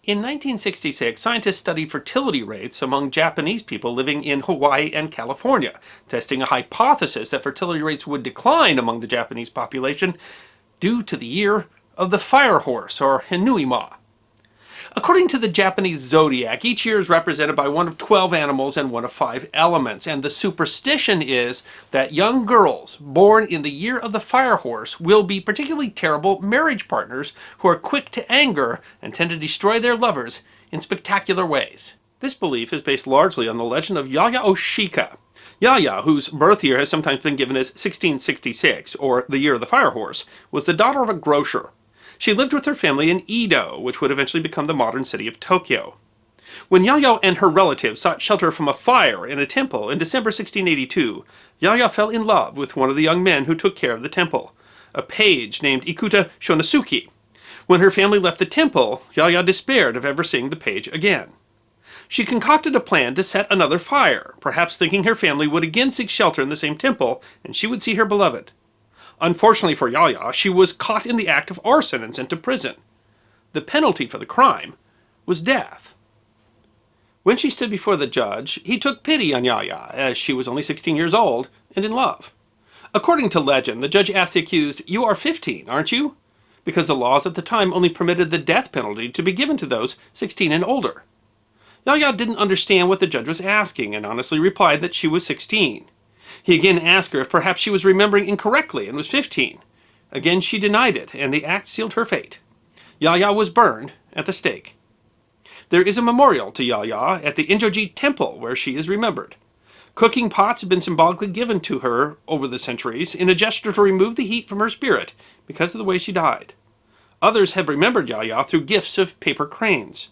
In 1966, scientists studied fertility rates among Japanese people living in Hawaii and California, testing a hypothesis that fertility rates would decline among the Japanese population due to the year of the fire horse, or Henuima. According to the Japanese zodiac, each year is represented by one of 12 animals and one of 5 elements, and the superstition is that young girls born in the year of the fire horse will be particularly terrible marriage partners who are quick to anger and tend to destroy their lovers in spectacular ways. This belief is based largely on the legend of Yaoya Oshichi. Yaoya, whose birth year has sometimes been given as 1666, or the year of the fire horse, was the daughter of a grocer. She lived with her family in Edo, which would eventually become the modern city of Tokyo. When Yaoya and her relatives sought shelter from a fire in a temple in December 1682, Yaoya fell in love with one of the young men who took care of the temple, a page named Ikuta Shonasuke. When her family left the temple, Yaoya despaired of ever seeing the page again. She concocted a plan to set another fire, perhaps thinking her family would again seek shelter in the same temple, and she would see her beloved. Unfortunately for Yaoya, she was caught in the act of arson and sent to prison. The penalty for the crime was death. When she stood before the judge, he took pity on Yaoya, as she was only 16 years old and in love. According to legend, the judge asked the accused, "You are 15, aren't you?" Because the laws at the time only permitted the death penalty to be given to those 16 and older. Yaoya didn't understand what the judge was asking and honestly replied that she was 16. He again asked her if perhaps she was remembering incorrectly and was 15. Again she denied it, and the act sealed her fate. Yaoya was burned at the stake. There is a memorial to Yaoya at the Injoji Temple where she is remembered. Cooking pots have been symbolically given to her over the centuries in a gesture to remove the heat from her spirit because of the way she died. Others have remembered Yaoya through gifts of paper cranes.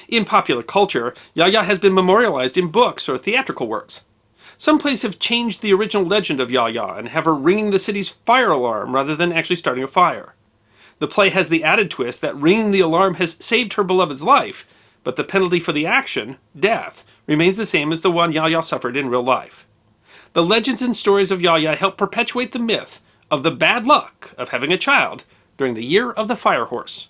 In popular culture, Yaoya has been memorialized in books or theatrical works. Some places have changed the original legend of Yaoya and have her ringing the city's fire alarm rather than actually starting a fire. The play has the added twist that ringing the alarm has saved her beloved's life, but the penalty for the action, death, remains the same as the one Yaoya suffered in real life. The legends and stories of Yaoya help perpetuate the myth of the bad luck of having a child during the year of the fire horse.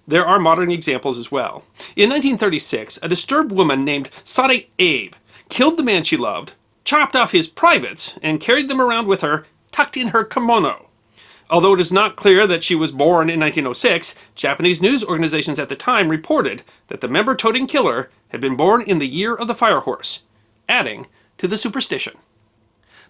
There are modern examples as well. In 1936, a disturbed woman named Sade Abe killed the man she loved, chopped off his privates, and carried them around with her, tucked in her kimono. Although it is not clear that she was born in 1906, Japanese news organizations at the time reported that the member-toting killer had been born in the year of the fire horse, adding to the superstition.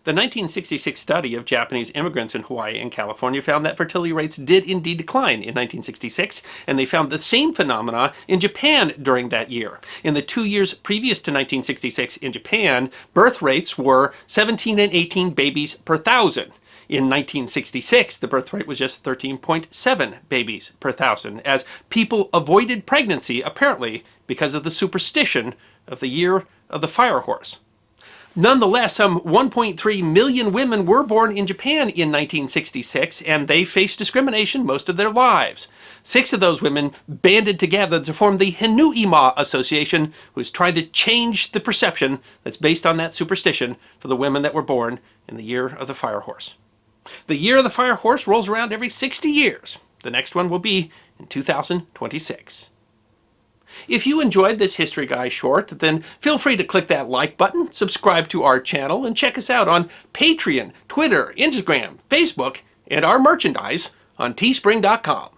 The 1966 study of Japanese immigrants in Hawaii and California found that fertility rates did indeed decline in 1966, and they found the same phenomena in Japan during that year. In the 2 years previous to 1966 in Japan, birth rates were 17 and 18 babies per thousand. In 1966, the birth rate was just 13.7 babies per thousand, as people avoided pregnancy, apparently because of the superstition of the year of the fire horse. Nonetheless, some 1.3 million women were born in Japan in 1966, and they faced discrimination most of their lives. 6 of those women banded together to form the Henuima Association, who's trying to change the perception that's based on that superstition for the women that were born in the year of the fire horse. The year of the fire horse rolls around every 60 years. The next one will be in 2026. If you enjoyed this History Guy short, then feel free to click that like button, subscribe to our channel, and check us out on Patreon, Twitter, Instagram, Facebook, and our merchandise on teespring.com.